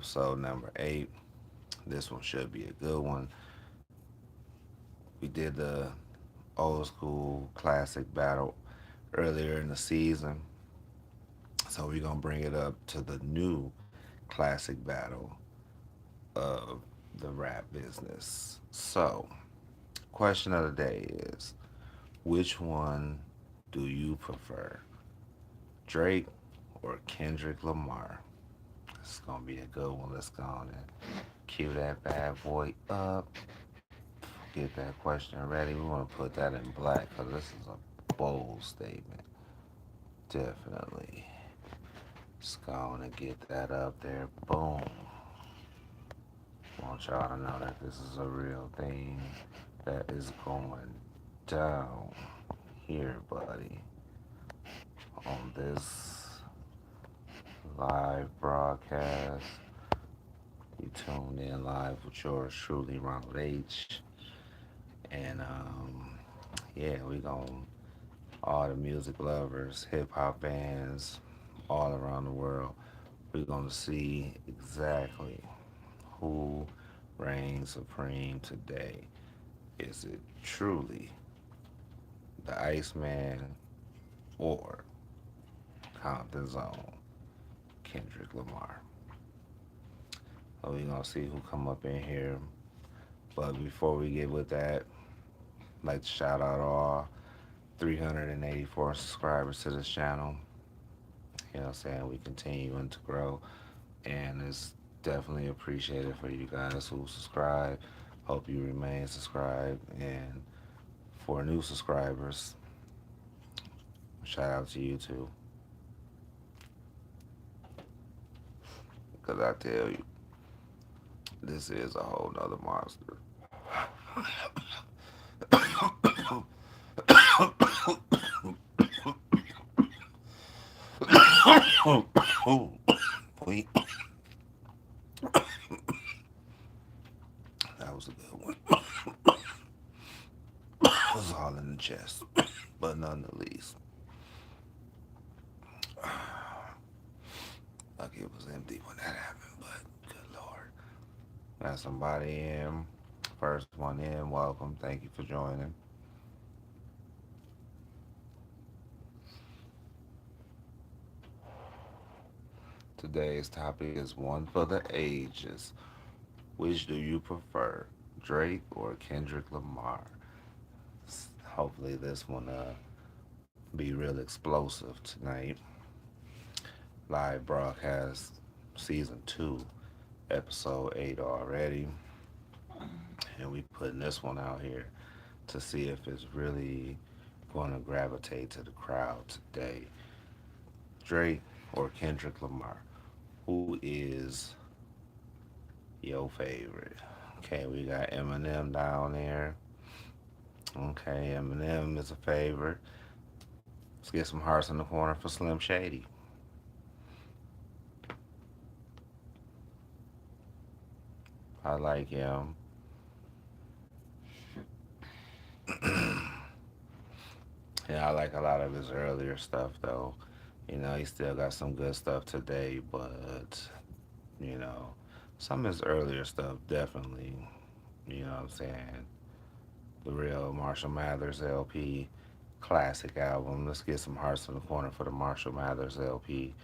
episode number 8. This one should be a good one. We did the old school classic battle earlier in the season, so we're gonna bring it up to the new classic battle of the rap business. So, question of the day is, which one do you prefer, Drake or Kendrick Lamar? This is gonna be a good one. Let's go on and cue that bad boy up. Get that question ready. We want to put that in black because this is a bold statement. Definitely. Let's go on and get that up there. Boom. Want y'all to know that this is a real thing that is going down here, buddy, on this live broadcast. You tuned in live with yours truly, Ronald H. And yeah, we going all the music lovers, hip hop fans all around the world. We're gonna see exactly who reigns supreme today. Is it truly the Iceman or Compton's own Kendrick Lamar? So we gonna see who come up in here. But before we get with that, I'd like to shout out all 384 subscribers to this channel. You know what I'm saying? We continuing to grow, and it's definitely appreciated for you guys who subscribe. Hope you remain subscribed. And for new subscribers, shout out to you too. Because I tell you, this is a whole nother monster. Wait, that was a good one. It was all in the chest. But none the least, like it was empty when that happened, but good lord. Got somebody in. First one in, welcome. Thank you for joining. Today's topic is one for the ages. Which do you prefer, Drake or Kendrick Lamar? Hopefully, this one be real explosive tonight. Live broadcast, season 2, episode 8 already, and we putting this one out here to see if it's really going to gravitate to the crowd today. Drake or Kendrick Lamar? Who is your favorite? Okay, we got Eminem down there. Okay, Eminem is a favorite. Let's get some hearts in the corner for Slim Shady. I like him. Yeah, I like a lot of his earlier stuff though. You know, he still got some good stuff today, but you know, some of his earlier stuff definitely, you know what I'm saying? The real Marshall Mathers LP classic album. Let's get some hearts in the corner for the Marshall Mathers LP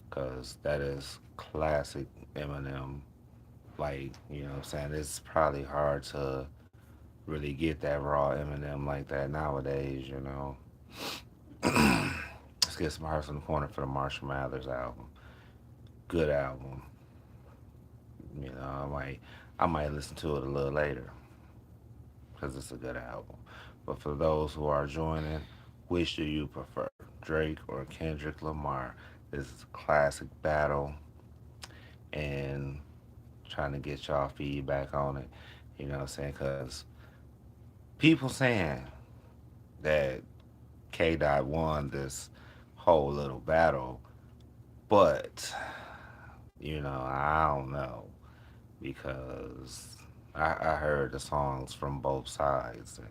because that is classic Eminem. Like, you know what I'm saying? It's probably hard to really get that raw Eminem like that nowadays, you know. Let's get some hearts in the corner for the Marshall Mathers album. Good album. You know, I might listen to it a little later because it's a good album. But for those who are joining, which do you prefer, Drake or Kendrick Lamar? This is a classic battle, and trying to get y'all feedback on it. You know what I'm saying? Because people saying that K. Dot won this whole little battle, but you know, I don't know because I heard the songs from both sides, and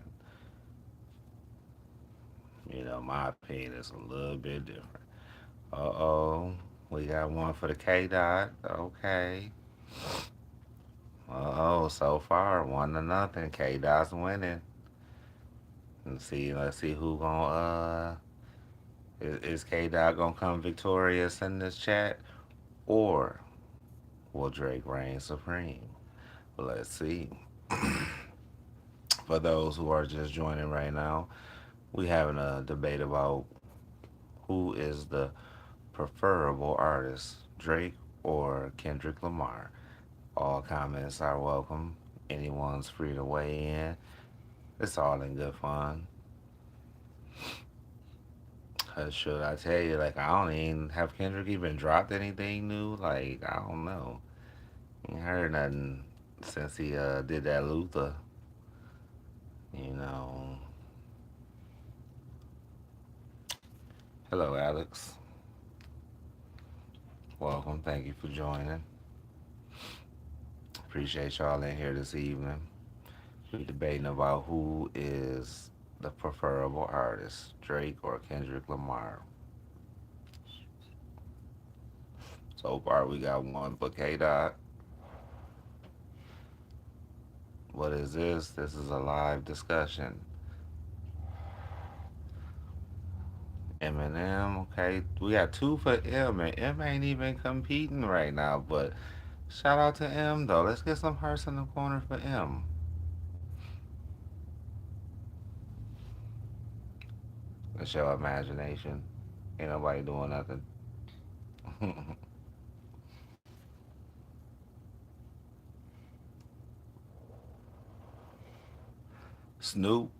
you know, my opinion is a little bit different. Uh oh, we got one for the K Dot. Okay. Oh, so far 1-0. K Dot's winning. Let's see who gonna is K Dot gonna come victorious in this chat, or will Drake reign supreme? Let's see. For those who are just joining right now, we having a debate about who is the preferable artist, Drake or Kendrick Lamar. All comments are welcome. Anyone's free to weigh in. It's all in good fun. Should I tell you, like, I don't even have Kendrick even dropped anything new? Like, I don't know. Ain't heard nothing since he did that Luther. You know. Hello, Alex. Welcome. Thank you for joining. Appreciate y'all in here this evening. We debating about who is the preferable artist, Drake or Kendrick Lamar. So far, we got one for K Dot. What is this? This is a live discussion. Eminem, okay. We got two for M, and M ain't even competing right now. But shout out to M though. Let's get some hearts in the corner for M. Let's show imagination. Ain't nobody doing nothing. Snoop,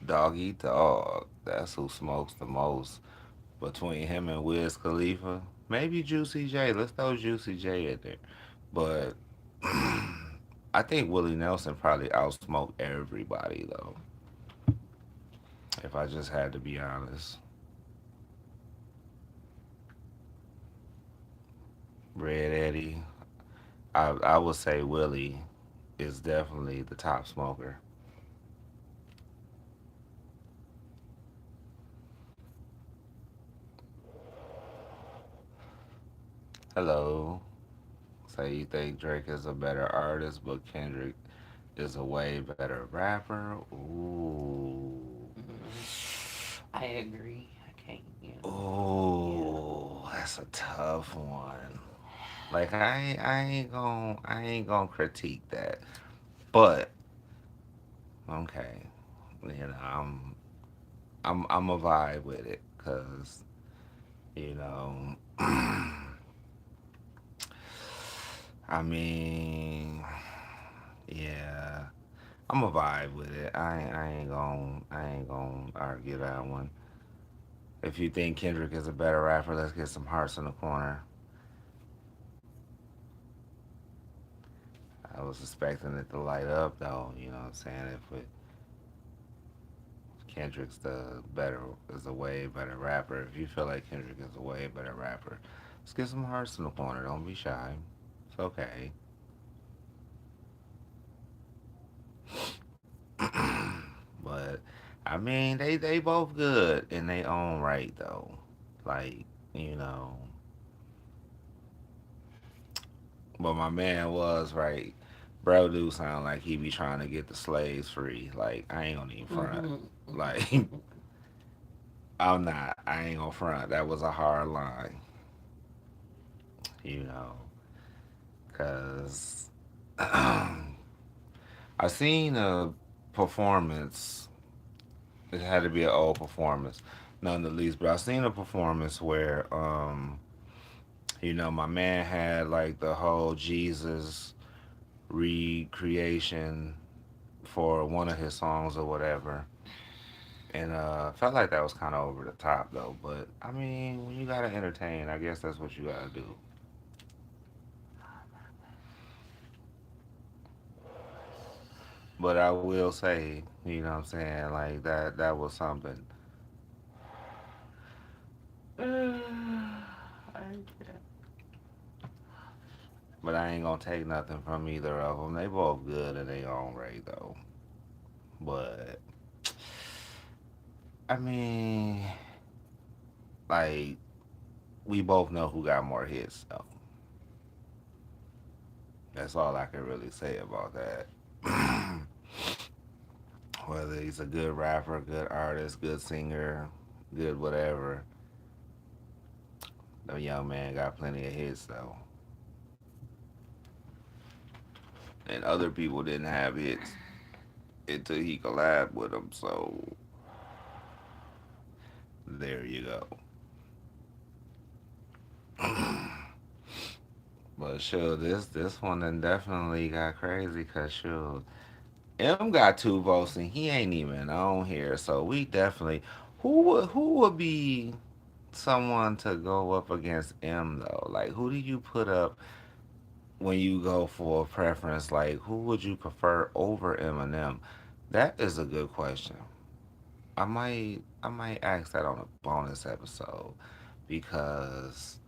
Doggy Dog. That's who smokes the most. Between him and Wiz Khalifa, maybe Juicy J. Let's throw Juicy J in there. But I think Willie Nelson probably outsmoked everybody though. If I just had to be honest, Red Eddie, I would say Willie is definitely the top smoker. Hello. Say you think Drake is a better artist, but Kendrick is a way better rapper. Ooh. I agree. I can't, yeah. Ooh, that's a tough one. Like I ain't gonna critique that. But okay, you know, I'm a vibe with it because you know, I mean, yeah, I'm a vibe with it. I ain't gonna argue that one. If you think Kendrick is a better rapper, let's get some hearts in the corner. I was expecting it to light up though. You know what I'm saying? If it, Kendrick's the better is a way better rapper. If you feel like Kendrick is a way better rapper, let's get some hearts in the corner. Don't be shy. It's okay. But I mean, they both good in their own right though. Like you know, but my man was right. Bro, do sound like he be trying to get the slaves free. Like I ain't gonna even front. Mm-hmm. Like I'm not. I ain't gonna front. That was a hard line. You know, cause I seen a performance. It had to be an old performance, none the least. But I seen a performance where, my man had like the whole Jesus recreation for one of his songs or whatever, and felt like that was kind of over the top though. But I mean, when you gotta entertain, I guess that's what you gotta do. But I will say, you know what I'm saying, like that was something. I get But I ain't gonna take nothing from either of them. They both good in their own right though. But I mean, like we both know who got more hits though. That's all I can really say about that. Whether he's a good rapper, good artist, good singer, good whatever, the young man got plenty of hits though. And other people didn't have hits until he collabed with them. So there you go. But sure, this one then definitely got crazy because sure, M got 2 votes and he ain't even on here. So we definitely who would be someone to go up against M though? Like who do you put up when you go for a preference? Like who would you prefer over Eminem? That is a good question. I might ask that on a bonus episode because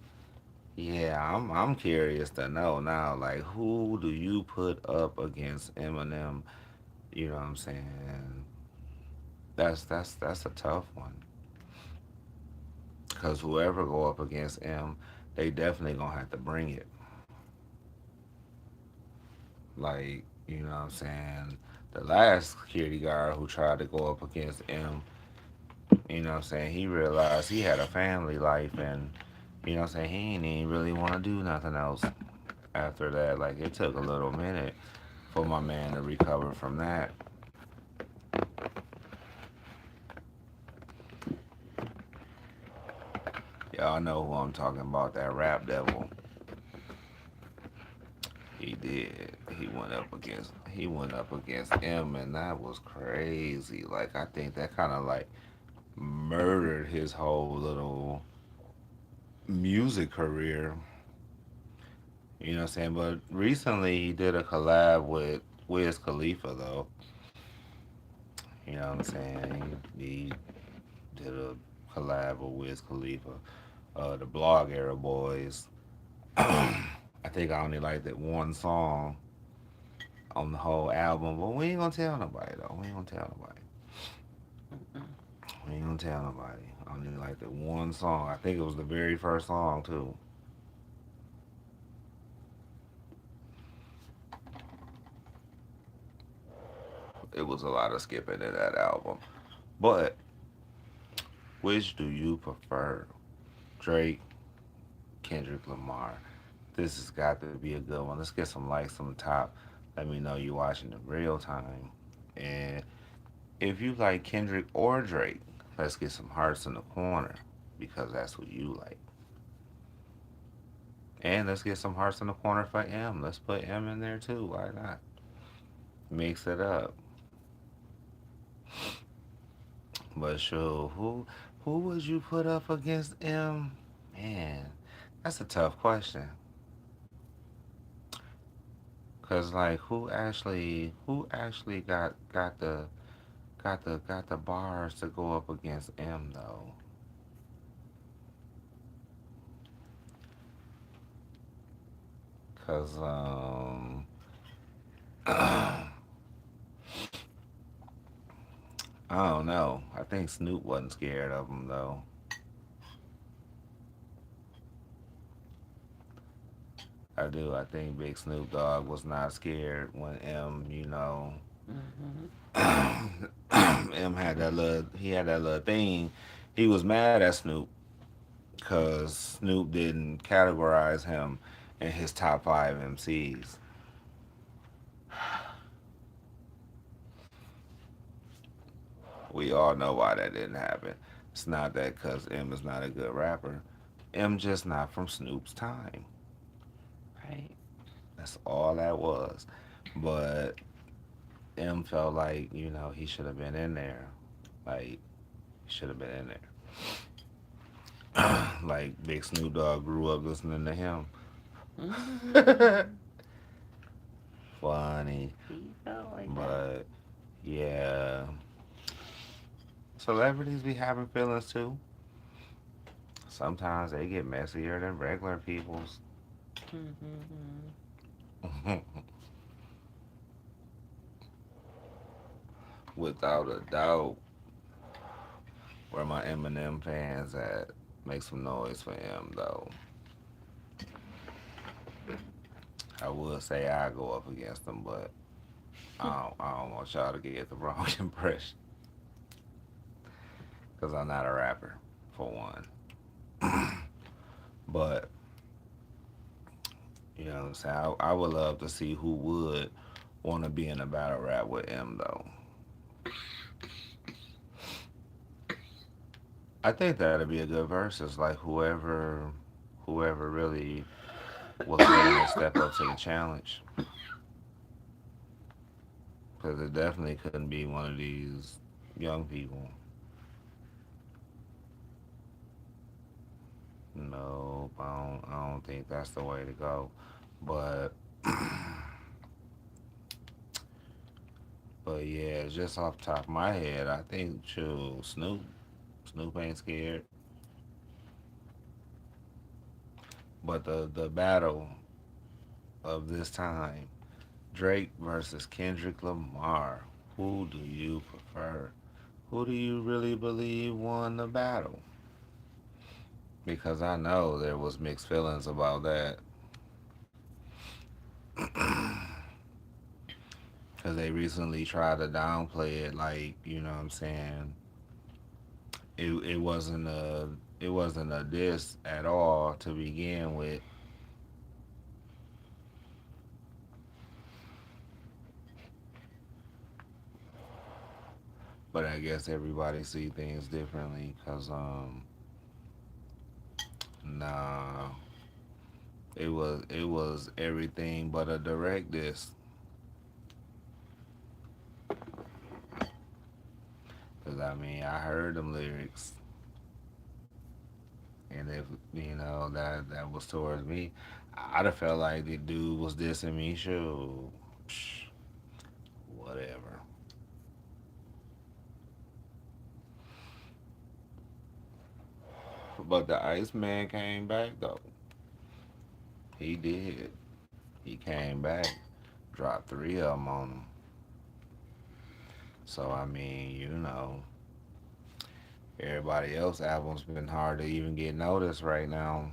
yeah, I'm curious to know now. Like who do you put up against Eminem? You know what I'm saying? That's a tough one because whoever go up against M, they definitely gonna have to bring it. Like you know what I'm saying? The last security guard who tried to go up against M, you know what I'm saying? He realized he had a family life and you know what I'm saying? He ain't even really want to do nothing else after that. Like it took a little minute for my man to recover from that. Y'all know who I'm talking about, that rap devil. He did. He went up against him and that was crazy. Like I think that kind of like murdered his whole little music career. You know what I'm saying? But recently he did a collab with Wiz Khalifa though. You know what I'm saying? He did a collab with Wiz Khalifa. The Blog Era Boys. I think I only liked that one song on the whole album, but we ain't gonna tell nobody though. We ain't gonna tell nobody. Mm-mm. We ain't gonna tell nobody. I only liked that one song. I think it was the very first song too. It was a lot of skipping in that album. But which do you prefer? Drake, Kendrick Lamar. This has got to be a good one. Let's get some likes on the top. Let me know you watching in real time. And if you like Kendrick or Drake, let's get some hearts in the corner because that's what you like. And let's get some hearts in the corner for M. Let's put M in there too. Why not? Mix it up. But sure, who would you put up against M? Man, that's a tough question. Cause like who actually got the bars to go up against M though? Cause I don't know. I think Snoop wasn't scared of him though. I do. I think Big Snoop Dogg was not scared when M, Mm-hmm. M had that little he had that little thing. He was mad at Snoop because Snoop didn't categorize him in his top 5 MCs. We all know why that didn't happen. It's not that because M is not a good rapper. M just not from Snoop's time. Right. That's all that was. But M felt like, he should have been in there. Like, he should have been in there. Like, Big Snoop Dogg grew up listening to him. Mm-hmm. Funny. He felt like that. But, yeah. Celebrities be having feelings too. Sometimes they get messier than regular people's. Mm-hmm. Without a doubt. Where my Eminem fans at? Make some noise for him though. I would say I go up against them, but I don't want y'all to get the wrong impression because I'm not a rapper, for one. But you know what I'm saying. I would love to see who would want to be in a battle rap with him, though. I think that'd be a good versus. Like whoever really was willing to step up to the challenge, because it definitely couldn't be one of these young people. No, I don't think that's the way to go. But but yeah, just off the top of my head, I think Snoop ain't scared. But the battle of this time, Drake versus Kendrick Lamar. Who do you prefer? Who do you really believe won the battle? Because I know there was mixed feelings about that. Because they recently tried to downplay it, like, you know what I'm saying? It wasn't a diss at all to begin with. But I guess everybody see things differently. Cause nah, it was everything but a direct diss. Cause I mean I heard them lyrics, and if that was towards me, I'd have felt like the dude was dissing me. Sure, whatever. But the Iceman came back though. He did. He came back, dropped three of them on him. So I mean, everybody else albums been hard to even get noticed right now.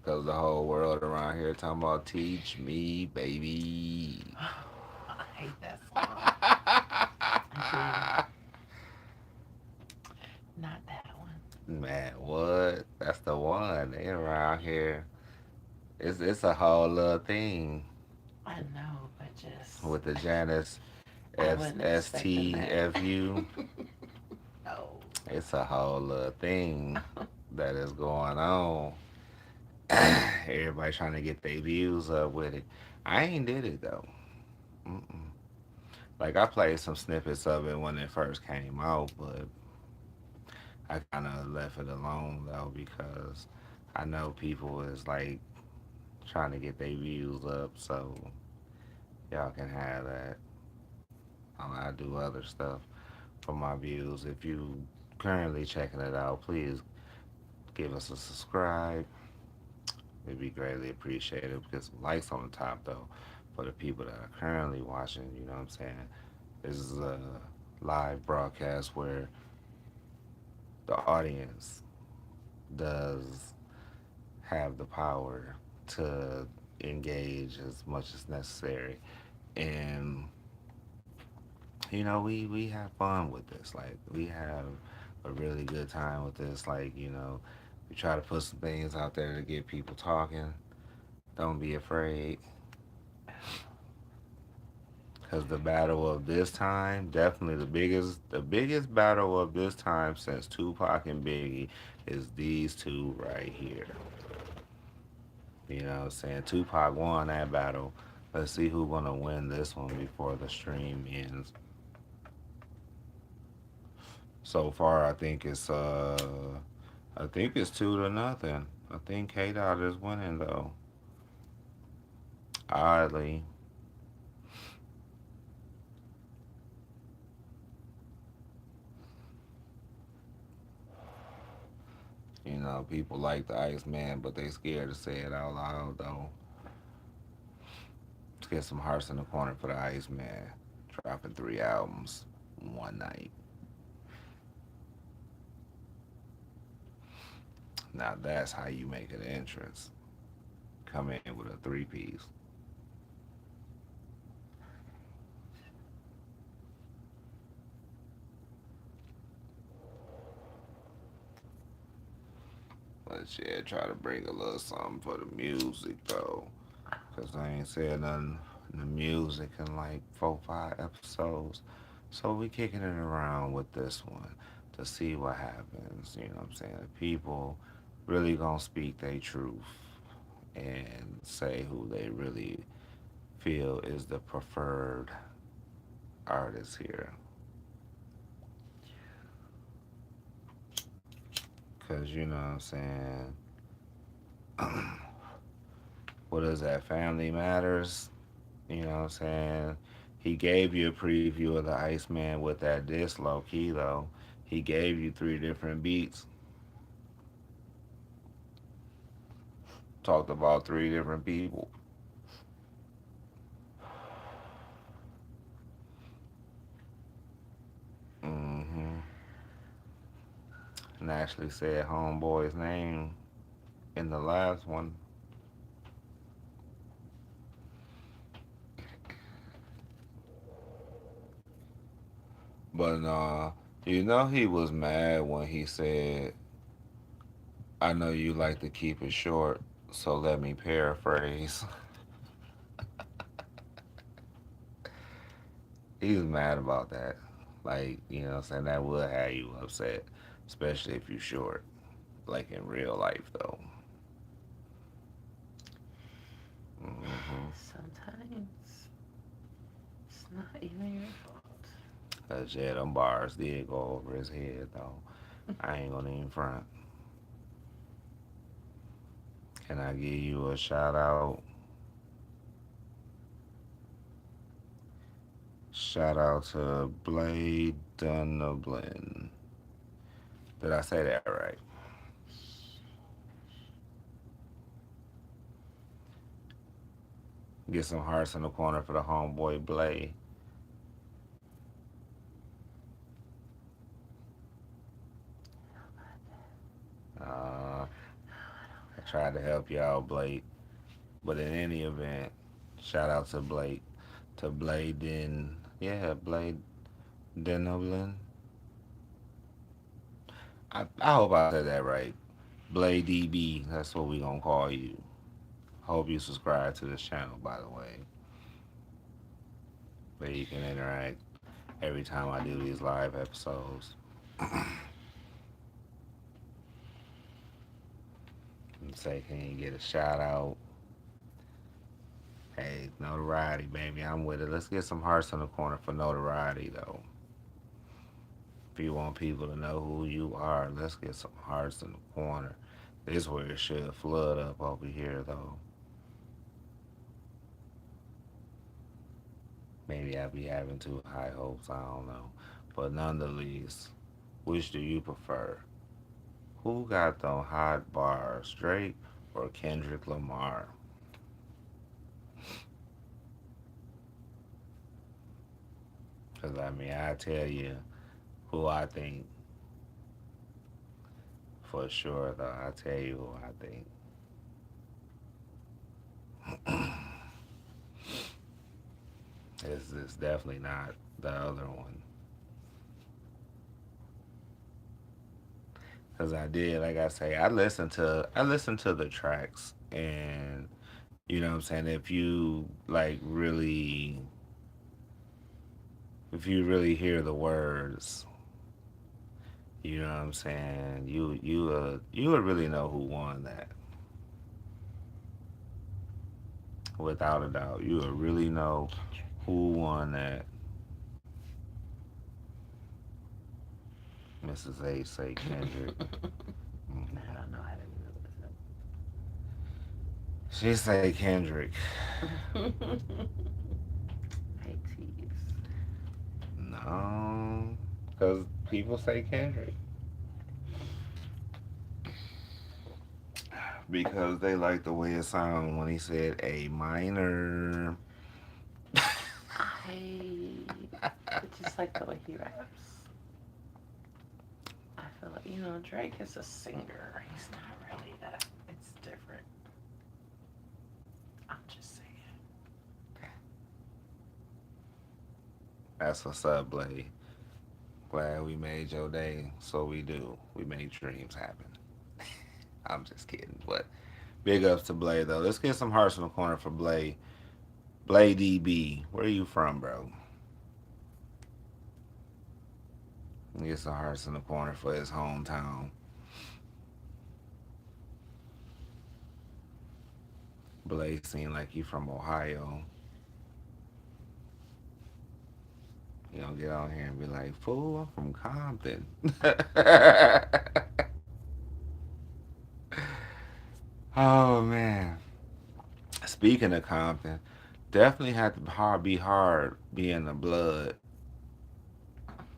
Cause the whole world around here talking about teach me, baby. I hate that song. I do. Not that one. Man, what? That's the one. They around here. It's a whole little thing I know, but just with the Janice I wasn't expecting that. STFU. No. It's a whole little thing that is going on. Everybody trying to get their views up with it. I ain't did it though. Mm-mm. Like I played some snippets of it when it first came out, but I kind of left it alone though because I know people is like trying to get their views up, so y'all can have that. I do other stuff for my views. If you currently checking it out, please give us a subscribe. It'd be greatly appreciated. Put some likes on the top though for the people that are currently watching. You know what I'm saying? This is a live broadcast where the audience does have the power to engage as much as necessary. And we have fun with this. Like we have a really good time with this. Like we try to put some things out there to get people talking. Don't be afraid, because the battle of this time, definitely the biggest battle of this time since Tupac and Biggie is these two right here. You know what I'm saying? Tupac won that battle. Let's see who's gonna win this one before the stream ends. So far, I think it's 2-0. I think K Dot is winning though. Oddly, people like the Iceman, but they scared to say it out loud though. Let's get some hearts in the corner for the Iceman, dropping 3 albums one night. Now that's how you make an entrance. Come in with a three-piece. But yeah, try to bring a little something for the music though. Cause I ain't said nothing in the music in like 4, 5 episodes. So we kicking it around with this one to see what happens. You know what I'm saying? The people really gonna speak their truth and say who they really feel is the preferred artist here. Cause you know what I'm saying? What is that? Family Matters. You know what I'm saying? He gave you a preview of the Iceman with that disc low key though. He gave you three different beats. Talked about three different people. hmm And actually said homeboy's name in the last one. But you know he was mad when he said, "I know you like to keep it short, so let me paraphrase." He was mad about that. Like, you know what I'm saying? That would have you upset, especially if you short. Like in real life, though. hmm Sometimes it's not even your fault. Cause yeah, them bars did go over his head, though. I ain't gonna even front. Can I give you a shout out? Shout out to Blade Dunoblin. Did I say that right? Get some hearts in the corner for the homeboy Blade. I tried to help you out, Blade. But in any event, shout out to Blake, to Blade Den, yeah, Blade Denoblin. I hope I said that right. Blade DB, that's what we gonna call you. Hope you subscribe to this channel, by the way, where you can interact every time I do these live episodes. And say, can you get a shout out? Hey, notoriety, baby, I'm with it. Let's get some hearts in the corner for notoriety, though. If you want people to know who you are, let's get some hearts in the corner. This is where it should flood up over here, though. Maybe I be having too high hopes, I don't know. But nonetheless, which do you prefer? Who got the hot bars, Drake or Kendrick Lamar? Because, I mean, I tell you who I think for sure, though. I tell you who I think. It's definitely not the other one. Cause I did, like I say, I listened to the tracks, and you know what I'm saying. If you really hear the words, you know what I'm saying. You would really know who won that without a doubt. You would really know who won that. Mrs. A say Kendrick. Mhm. I don't know how to do She say Kendrick. it. Hey, tease. No, because people say Kendrick. Because they like the way it sounded when he said A minor. I just like the way he raps. I feel like, Drake is a singer. He's not That's what's up, Blade. Glad we made your day. So we do. We make dreams happen. I'm just kidding. But big ups to Blade, though. Let's get some hearts in the corner for Blade. Blade DB, where are you from, bro? Get some hearts in the corner for his hometown. Blade seemed like you from Ohio. You don't get on here and be like, fool, I'm from Compton. Oh, man. Speaking of Compton, definitely had to be hard being the blood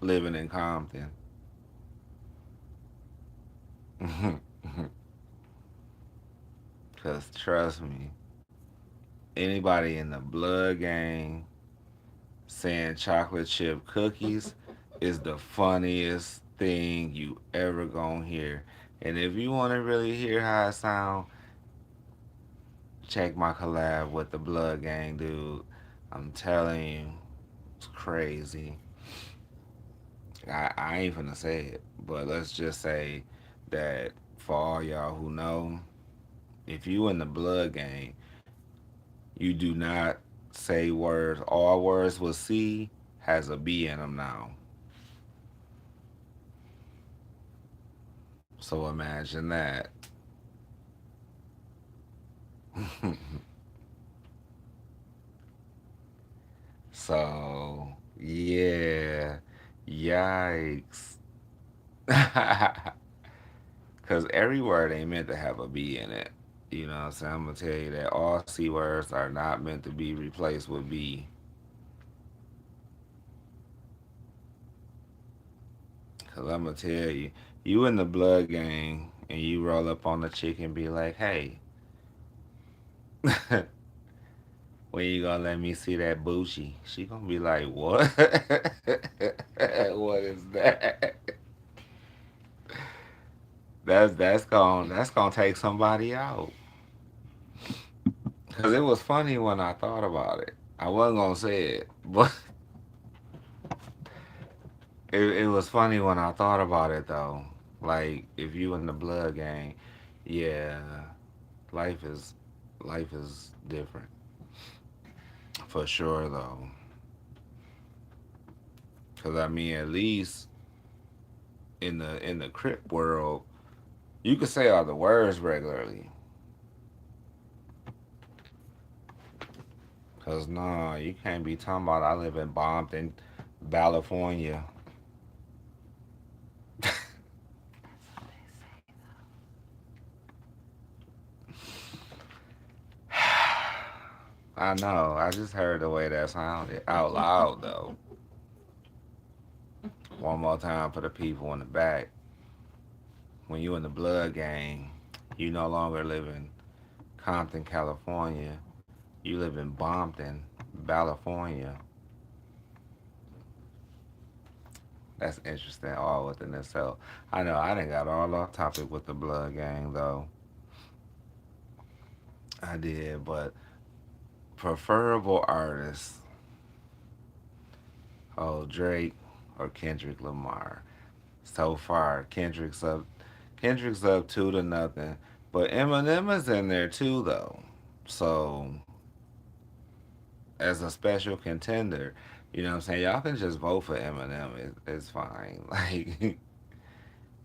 living in Compton. Because trust me, anybody in the blood gang saying chocolate chip cookies is the funniest thing you ever gonna hear. And if you want to really hear how it sound, check my collab with the blood gang, dude. I'm telling you, it's crazy. I ain't finna say it, but let's just say that for all y'all who know, if you in the blood gang, you do not say words. All words with C has a B in them now. So imagine that. So yeah, yikes. Because every word ain't meant to have a B in it. You know what I'm saying? I'm going to tell you that all C words are not meant to be replaced with B. Because I'm going to tell you, you in the blood gang and you roll up on the chick and be like, hey, when you going to let me see that Bucci? She going to be like, what? What is that? That's gonna take somebody out. Cause it was funny when I thought about it. I wasn't gonna say it, but it was funny when I thought about it though. Like if you in the blood gang, yeah, life is life is different for sure though. Cause I mean, at least in the crip world, you could say all the words regularly. Cause nah, you can't be talking about I live in Bompton, California. I know. I just heard the way that sounded out loud though. One more time for the people in the back. When you in the blood gang, you no longer live in Compton, California. You live in Bompton, California. That's interesting all within itself. I know I didn't got all off topic with the blood gang though. I did, but preferable artists, oh Drake or Kendrick Lamar. So far, Kendrick's up 2-0, but Eminem is in there too though. So as a special contender, you know what I'm saying? Y'all can just vote for Eminem. It's fine. Like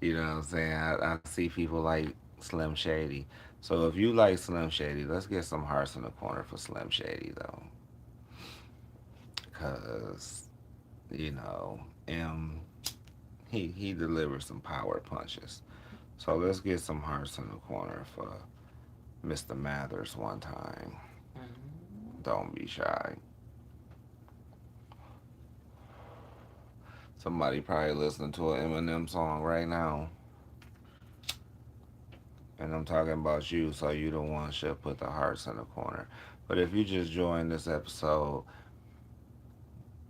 you know what I'm saying? I see people like Slim Shady. So if you like Slim Shady, let's get some hearts in the corner for Slim Shady though, cause you know M he delivers some power punches. So let's get some hearts in the corner for Mr. Mathers one time. Don't be shy. Somebody probably listening to an Eminem song right now. And I'm talking about you, so you the one should put the hearts in the corner. But if you just joined this episode,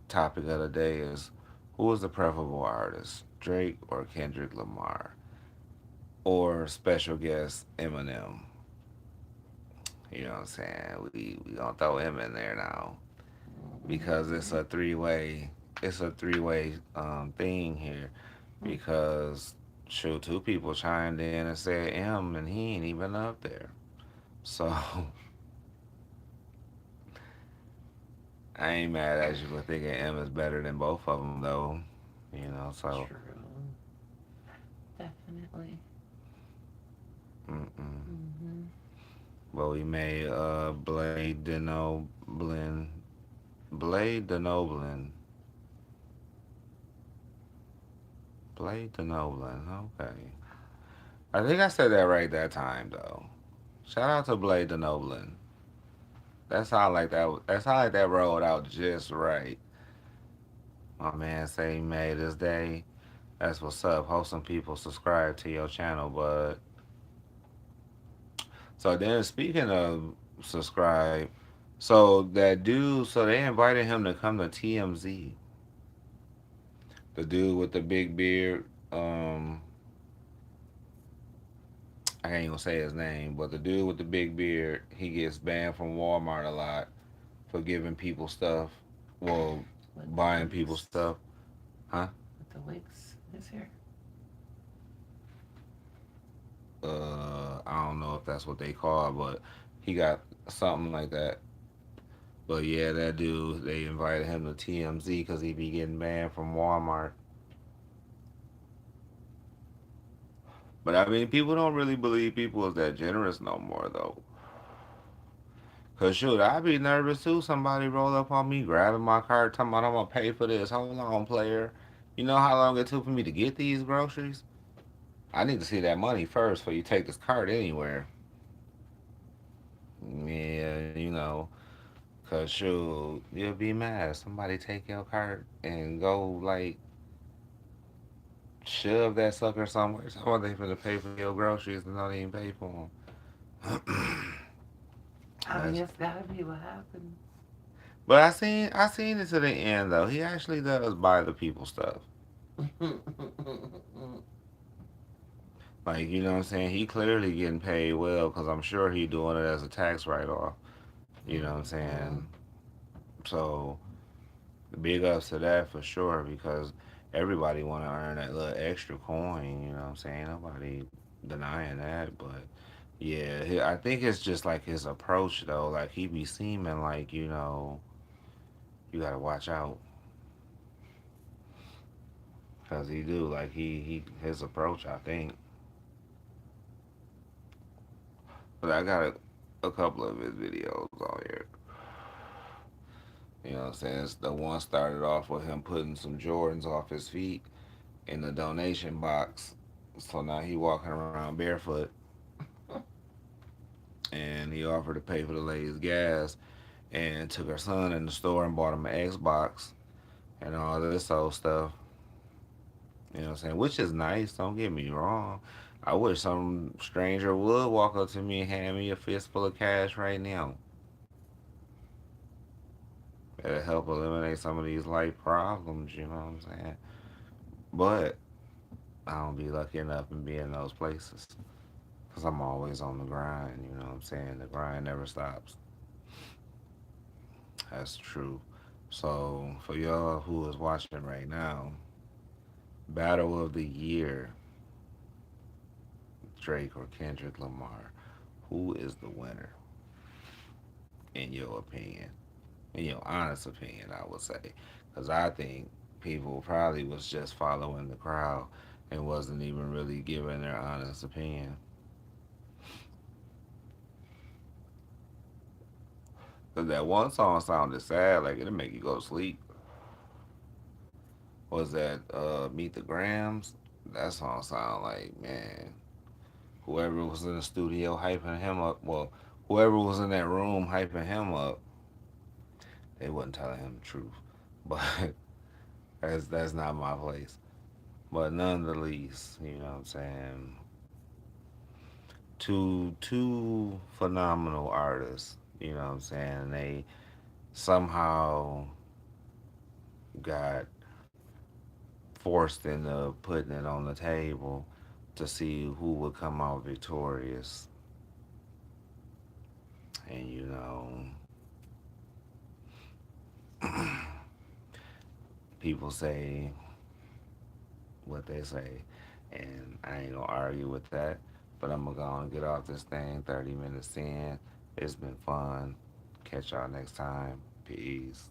topic of the day is who is the preferable artist, Drake or Kendrick Lamar? Or special guest Eminem? You know what I'm saying? We gonna throw him in there now because it's a three way. it's a three-way thing here Mm. because shoot, two people chimed in and said M, and he ain't even up there. So I ain't mad at you for thinking M is better than both of them though. You know, so True. Definitely. mm-mm. Mm-hmm. But we made Blade Denoblin, Blade Denoblin. Okay, I think I said that right that time though. Shout out to Blade Denoblin. That sound like that. That sound like that rolled out just right. My man say he made his day. That's what's up. Hope some people subscribe to your channel, but so then speaking of subscribe, so that dude, so they invited him to come to TMZ. The dude with the big beard, I can't even say his name, but the dude with the big beard, he gets banned from Walmart a lot for giving people stuff. Well, With the buying people wigs. stuff, huh? With the wigs. His hair. I don't know if that's what they call it, but he got something like that. But yeah, that dude, they invited him to TMZ because he be getting banned from Walmart. But I mean, people don't really believe people is that generous no more, though. Cause shoot, I'd be nervous too. Somebody roll up on me, grabbing my card, talking about I'm gonna pay for this. Hold on, player. You know how long it took for me to get these groceries? I need to see that money first before you take this card anywhere. Yeah, cause shoot, you'll be mad. Somebody take your card and go like shove that sucker somewhere. So they finna pay for your groceries and don't even pay for them. I mean, That's it's gotta be what happened. But I seen it to the end though. He actually does buy the people stuff. Like you know what I'm saying. He clearly getting paid well because I'm sure he doing it as a tax write off. You know what I'm saying. Mhm. So big ups to that for sure because everybody want to earn that little extra coin. You know what I'm saying. Nobody denying that, but yeah, I think it's just like his approach though. Like he be seeming like you gotta watch out. Cause he do like he his approach. I think, but I got a couple of his videos on here. You know what I'm saying? The one started off with him putting some Jordans off his feet in the donation box. So now he walking around barefoot, and he offered to pay for the lady's gas, and took her son in the store and bought him an Xbox and all this old stuff. You know what I'm saying? Which is nice. Don't get me wrong. I wish some stranger would walk up to me and hand me a fistful of cash right now. It'll help eliminate some of these life problems, you know what I'm saying? But I don't be lucky enough to be in those places. Because I'm always on the grind, you know what I'm saying? The grind never stops. That's true. So, for y'all who is watching right now, Battle of the Year, Drake or Kendrick Lamar, who is the winner, in your opinion? In your honest opinion, I would say. Because I think people probably was just following the crowd and wasn't even really giving their honest opinion. Because that one song sounded sad, like it'll make you go to sleep. Was that Meet the Grams? That song sound like, man, whoever was in the studio hyping him up, well, whoever was in that room hyping him up, they wasn't telling him the truth. But that's not my place. But none the least, you know what I'm saying? Two phenomenal artists, you know what I'm saying? They somehow got forced into putting it on the table to see who would come out victorious. And people say what they say, and I ain't gonna argue with that. But I'm gonna go and get off this thing. 30 minutes in. It's been fun. Catch y'all next time. Peace.